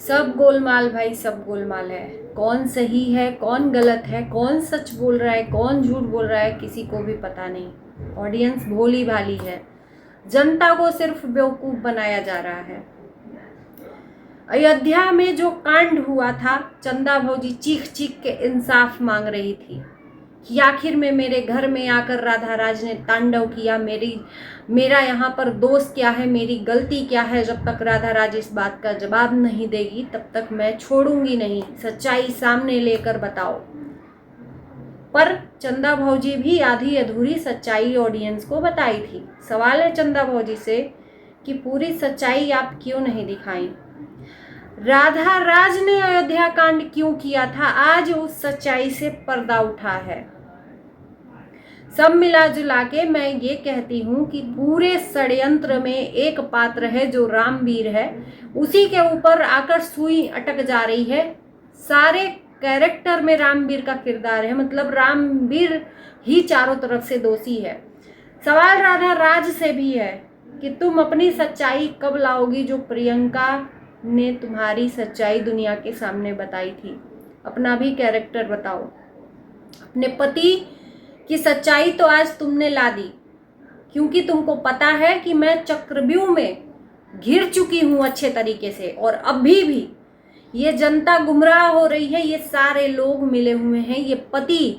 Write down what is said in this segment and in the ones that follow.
सब गोलमाल भाई, सब गोलमाल है। कौन सही है, कौन गलत है, कौन सच बोल रहा है, कौन झूठ बोल रहा है, किसी को भी पता नहीं। ऑडियंस भोली भाली है, जनता को सिर्फ बेवकूफ बनाया जा रहा है। अयोध्या में जो कांड हुआ था, चंदा भौजी चीख चीख के इंसाफ मांग रही थी कि आखिर में मेरे घर में आकर राधा राज ने तांडव किया, मेरा यहाँ पर दोष क्या है, मेरी गलती क्या है। जब तक राधा राज इस बात का जवाब नहीं देगी तब तक मैं छोड़ूंगी नहीं, सच्चाई सामने लेकर बताओ। पर चंदा भौजी भी आधी अधूरी सच्चाई ऑडियंस को बताई थी। सवाल है चंदा भौजी से कि पूरी सच्चाई आप क्यों नहीं दिखाई। राधा राज ने अयोध्या कांड क्यों किया था, आज उस सच्चाई से पर्दा उठा है। सब मिला जुला के मैं ये कहती हूँ कि पूरे षड्यंत्र में एक पात्र है जो रामवीर है, उसी के ऊपर आकर सुई अटक जा रही है। सारे कैरेक्टर में रामवीर का किरदार है, मतलब रामवीर ही चारों तरफ से दोषी है। सवाल राधा राज से भी है कि तुम अपनी सच्चाई कब लाओगी, जो प्रियंका ने तुम्हारी सच्चाई दुनिया के सामने बताई थी। अपना भी कैरेक्टर बताओ। अपने पति की सच्चाई तो आज तुमने ला दी, क्योंकि तुमको पता है कि मैं चक्रव्यूह में घिर चुकी हूं अच्छे तरीके से, और अभी भी ये जनता गुमराह हो रही है। ये सारे लोग मिले हुए हैं। ये पति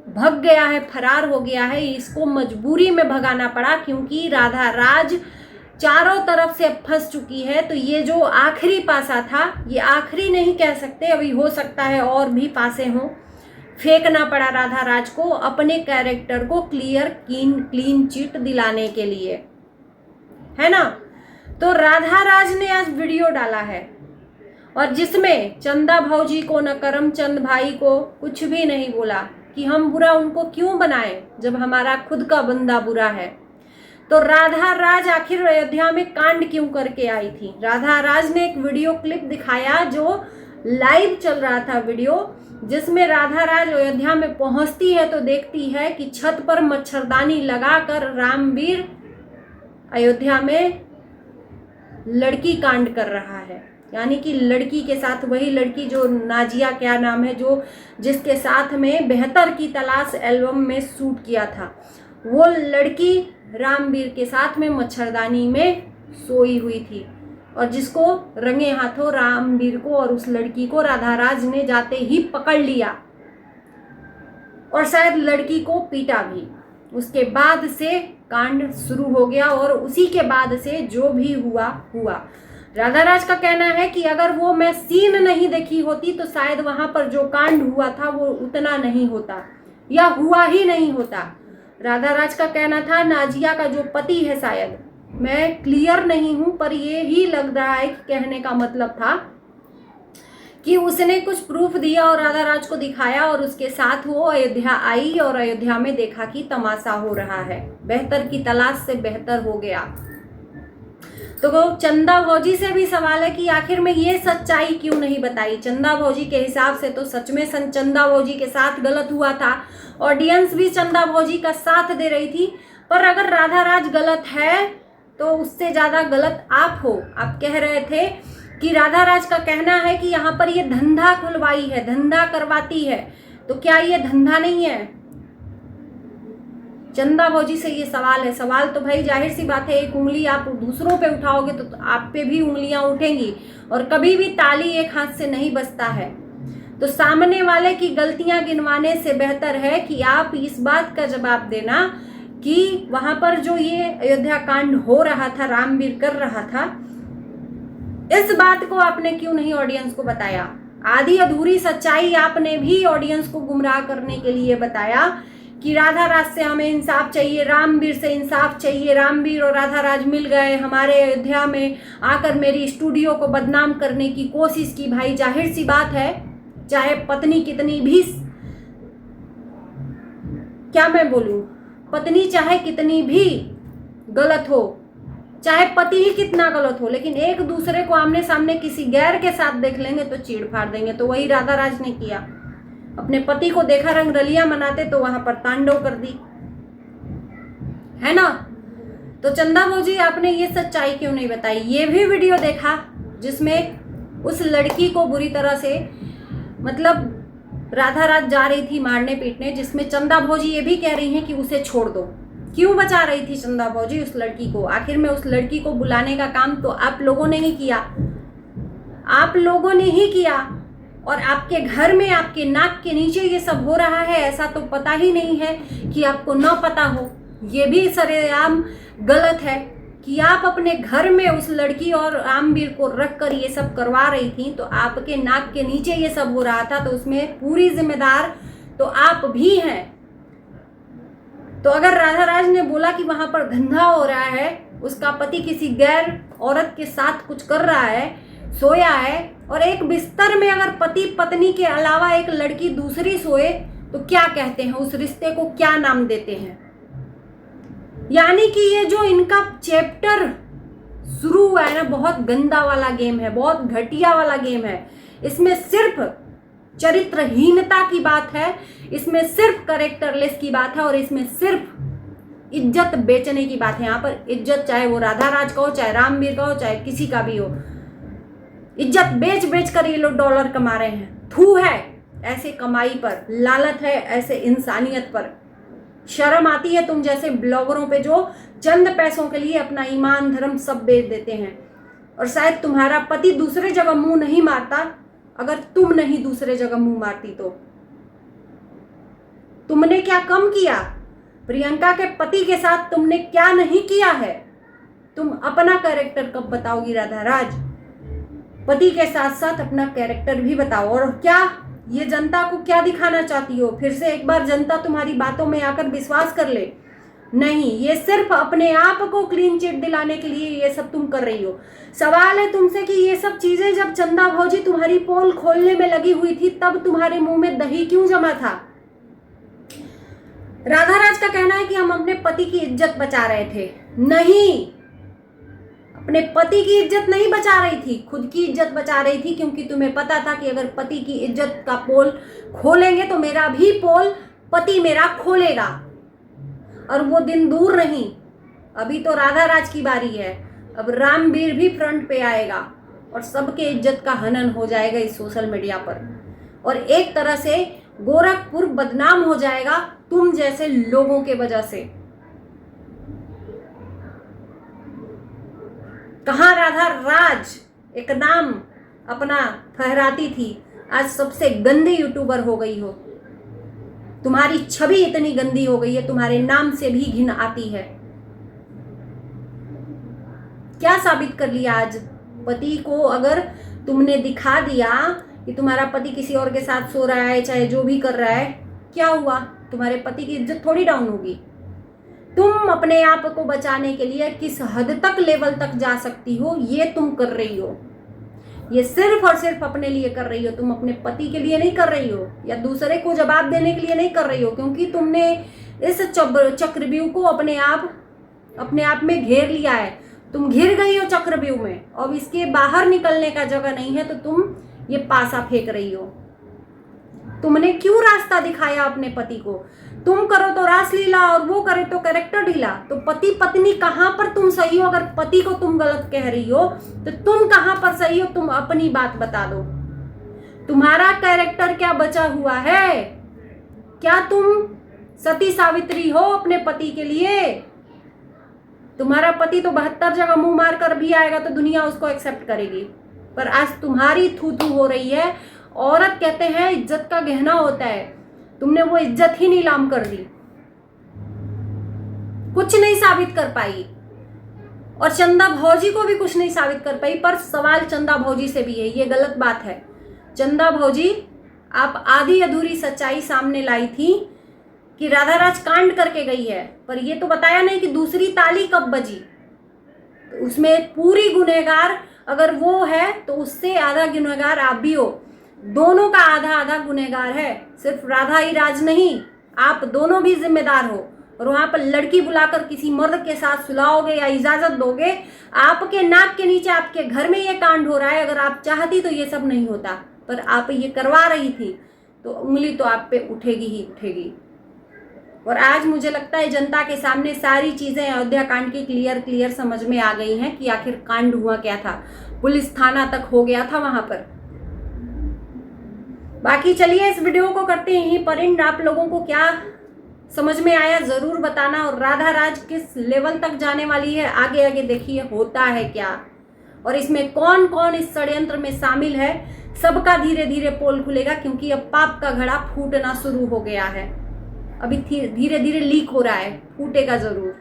भग गया है, फरार हो गया है, इसको मजबूरी में भगाना पड़ा, क्योंकि राधा राज चारों तरफ से अब फंस चुकी है। तो ये जो आखिरी पासा था, ये आखिरी नहीं कह सकते, अभी हो सकता है और भी पासे हों। फेंकना पड़ा राधा राज को अपने कैरेक्टर को क्लीन चिट दिलाने के लिए, है ना। तो राधा राज ने आज वीडियो डाला है, और जिसमें चंदा भौजी को न करमचंद भाई को कुछ भी नहीं बोला कि हम बुरा उनको क्यों बनाएं जब हमारा खुद का बंदा बुरा है। तो राधा राज आखिर अयोध्या में कांड क्यों करके आई थी। राधा राज ने एक वीडियो क्लिप दिखाया जो लाइव चल रहा था वीडियो, जिसमें राधा राज अयोध्या में पहुंचती है तो देखती है कि छत पर मच्छरदानी लगाकर रामवीर अयोध्या में लड़की कांड कर रहा है। यानी कि लड़की के साथ, वही लड़की जो नाजिया क्या नाम है, जो जिसके साथ में बेहतर की तलाश एल्बम में शूट किया था, वो लड़की रामवीर के साथ में मच्छरदानी में सोई हुई थी, और जिसको रंगे हाथों रामवीर को और उस लड़की को राधा राज ने जाते ही पकड़ लिया, और शायद लड़की को पीटा भी। उसके बाद से कांड शुरू हो गया, और उसी के बाद से जो भी हुआ हुआ। राधा राज का कहना है कि अगर वो मैं सीन नहीं देखी होती तो शायद वहां पर जो कांड हुआ था वो उतना नहीं होता, या हुआ ही नहीं होता। राधा राज का कहना था नाजिया का जो पति है, शायद, मैं क्लियर नहीं हूं, पर ये ही लग रहा है कि कहने का मतलब था कि उसने कुछ प्रूफ दिया और राधा राज को दिखाया, और उसके साथ वो अयोध्या आई और अयोध्या में देखा कि तमाशा हो रहा है। बेहतर की तलाश से बेहतर हो गया। तो वो चंदा भौजी से भी सवाल है कि आखिर में ये सच्चाई क्यों नहीं बताई। चंदा भौजी के हिसाब से तो सच में चंदा भौजी के साथ गलत हुआ था, ऑडियंस भी चंदा भौजी का साथ दे रही थी। पर अगर राधा राज गलत है तो उससे ज्यादा गलत आप हो। आप कह रहे थे कि राधा राज का कहना है कि यहाँ पर ये धंधा खुलवाई है, धंधा करवाती है, तो क्या ये धंधा नहीं है। चंदा भौजी से ये सवाल है। सवाल तो भाई जाहिर सी बात है, एक उंगली आप दूसरों पे उठाओगे तो आप पे भी उंगलियां उठेंगी, और कभी भी ताली एक हाथ से नहीं बजता है। तो सामने वाले की गलतियां गिनवाने से बेहतर है कि आप इस बात का जवाब देना कि वहां पर जो ये अयोध्या कांड हो रहा था, रामवीर कर रहा था, इस बात को आपने क्यों नहीं ऑडियंस को बताया। आधी अधूरी सच्चाई आपने भी ऑडियंस को गुमराह करने के लिए बताया कि राधा राज से हमें इंसाफ चाहिए, रामवीर से इंसाफ चाहिए, रामवीर और राधा राज मिल गए, हमारे अयोध्या में आकर मेरी स्टूडियो को बदनाम करने की कोशिश की। भाई जाहिर सी बात है, चाहे पत्नी कितनी भी, क्या मैं बोलूं, पत्नी चाहे कितनी भी गलत हो, चाहे पति ही कितना गलत हो, लेकिन एक दूसरे को आमने सामने किसी गैर के साथ देख लेंगे तो चीड़ फाड़ देंगे। तो वही राधा राज ने किया। अपने पति को देखा रंगरलियां मनाते तो वहां पर तांडव कर दी, है ना। तो चंदा भौजी आपने ये सच्चाई क्यों नहीं बताई। ये भी वीडियो देखा जिसमें उस लड़की को बुरी तरह से मतलब राधा राज जा रही थी मारने पीटने, जिसमें चंदा भौजी ये भी कह रही हैं कि उसे छोड़ दो। क्यों बचा रही थी चंदा भौजी उस लड़की को? आखिर में उस लड़की को बुलाने का काम तो आप लोगों ने ही किया, आप लोगों ने ही किया। और आपके घर में आपके नाक के नीचे ये सब हो रहा है, ऐसा तो पता ही नहीं है कि आपको न पता हो। ये भी सरेआम गलत है कि आप अपने घर में उस लड़की और रामवीर को रख कर ये सब करवा रही थी, तो आपके नाक के नीचे ये सब हो रहा था, तो उसमें पूरी जिम्मेदार तो आप भी हैं। तो अगर राधा राज ने बोला कि वहां पर धंधा हो रहा है, उसका पति किसी गैर औरत के साथ कुछ कर रहा है, सोया है, और एक बिस्तर में अगर पति पत्नी के अलावा एक लड़की दूसरी सोए, तो क्या कहते हैं? उस रिश्ते को क्या नाम देते हैं? यानी कि ये जो इनका चैप्टर शुरू हुआ है ना, बहुत गंदा वाला गेम है, बहुत घटिया वाला गेम है। इसमें सिर्फ चरित्रहीनता की बात है, इसमें सिर्फ करेक्टरलेस की बात है, और इसमें सिर्फ इज्जत बेचने की बात है। यहाँ पर इज्जत चाहे वो राधा राज का हो, चाहे रामवीर का हो, चाहे किसी का भी हो, इज्जत बेच बेच कर ये लोग डॉलर कमा रहे हैं। थू है ऐसे कमाई पर, लालच है ऐसे इंसानियत पर। शर्म आती है तुम जैसे ब्लॉगरों पे जो चंद पैसों के लिए अपना ईमान धर्म सब बेच देते हैं। और शायद तुम्हारा पति दूसरे जगह मुंह नहीं मारता अगर तुम नहीं दूसरे जगह मुंह मारती तो। तुमने क्या कम किया? प्रियंका के पति के साथ तुमने क्या नहीं किया है? तुम अपना कैरेक्टर कब बताओगी राधा राज? पति के साथ साथ अपना कैरेक्टर भी बताओ। और क्या ये जनता को क्या दिखाना चाहती हो? फिर से एक बार जनता तुम्हारी बातों में आकर विश्वास कर ले? नहीं, ये सिर्फ अपने आप को क्लीन चिट दिलाने के लिए ये सब तुम कर रही हो। सवाल है तुमसे कि ये सब चीजें जब चंदा भौजी तुम्हारी पोल खोलने में लगी हुई थी, तब तुम्हारे मुंह में दही क्यों जमा था? राधा राज का कहना है कि हम अपने पति की इज्जत बचा रहे थे। नहीं, अपने पति की इज्जत नहीं बचा रही थी, खुद की इज्जत बचा रही थी, क्योंकि तुम्हें पता था कि अगर पति की इज्जत का पोल खोलेंगे तो मेरा भी पोल पति मेरा खोलेगा। और वो दिन दूर नहीं, अभी तो राधा राज की बारी है। अब रामवीर भी फ्रंट पे आएगा और सबके इज्जत का हनन हो जाएगा इस सोशल मीडिया पर। और एक तरह से गोरखपुर बदनाम हो जाएगा तुम जैसे लोगों के वजह से। कहाँ राधा राज एक नाम अपना फहराती थी, आज सबसे गंदी यूट्यूबर हो गई हो। तुम्हारी छवि इतनी गंदी हो गई है, तुम्हारे नाम से भी घिन आती है। क्या साबित कर लिया आज? पति को अगर तुमने दिखा दिया कि तुम्हारा पति किसी और के साथ सो रहा है, चाहे जो भी कर रहा है, क्या हुआ? तुम्हारे पति की इज्जत थोड़ी डाउन होगी। तुम अपने आप को बचाने के लिए किस हद तक लेवल तक जा सकती हो ये तुम कर रही हो। ये सिर्फ और सिर्फ अपने लिए कर रही हो, तुम अपने पति के लिए नहीं कर रही हो, या दूसरे को जवाब देने के लिए नहीं कर रही हो, क्योंकि तुमने इस चक्रव्यूह को अपने आप में घेर लिया है। तुम घिर गई हो चक्रव्यूह में, अब इसके बाहर निकलने का जगह नहीं है, तो तुम ये पासा फेंक रही हो। तुमने क्यों रास्ता दिखाया अपने पति को? तुम करो तो रासलीला और वो करे तो कैरेक्टर ढीला। तो पति पत्नी कहां पर तुम सही हो? अगर पति को तुम गलत कह रही हो तो तुम कहां पर सही हो? तुम अपनी बात बता दो। तुम्हारा कैरेक्टर क्या बचा हुआ है? क्या तुम सती सावित्री हो अपने पति के लिए? तुम्हारा पति तो 72 जगह मुंह मार कर भी आएगा तो दुनिया उसको एक्सेप्ट करेगी, पर आज तुम्हारी थू थू हो रही है। औरत कहते हैं इज्जत का गहना होता है, तुमने वो इज्जत ही नीलाम कर दी, कुछ नहीं साबित कर पाई, और चंदा भौजी को भी कुछ नहीं साबित कर पाई। पर सवाल चंदा भौजी से भी है, ये गलत बात है। चंदा भौजी, आप आधी अधूरी सच्चाई सामने लाई थी कि राधा राज कांड करके गई है, पर ये तो बताया नहीं कि दूसरी ताली कब बजी। तो उसमें पूरी गुनहगार अगर वो है तो उससे आधा गुनहगार आप भी हो। दोनों का आधा आधा गुनहगार है, सिर्फ राधा ही राज नहीं, आप दोनों भी जिम्मेदार हो। और वहां पर लड़की बुलाकर किसी मर्द के साथ सुलाओगे या इजाजत दोगे? आपके नाक के नीचे आपके घर में ये कांड हो रहा है। अगर आप चाहती तो ये सब नहीं होता, पर आप ये करवा रही थी, तो उंगली तो आप पे उठेगी ही उठेगी। और आज मुझे लगता है जनता के सामने सारी चीजें अयोध्या कांड की क्लियर समझ में आ गई हैं कि आखिर कांड हुआ क्या था। पुलिस थाना तक हो गया था वहां पर। बाकी चलिए इस वीडियो को करते हैं यहीं पर एंड। आप लोगों को क्या समझ में आया जरूर बताना, और राधा राज किस लेवल तक जाने वाली है आगे आगे देखिए होता है क्या, और इसमें कौन कौन इस षड्यंत्र में शामिल है सबका धीरे धीरे पोल खुलेगा, क्योंकि अब पाप का घड़ा फूटना शुरू हो गया है। अभी धीरे धीरे लीक हो रहा है, फूटेगा जरूर।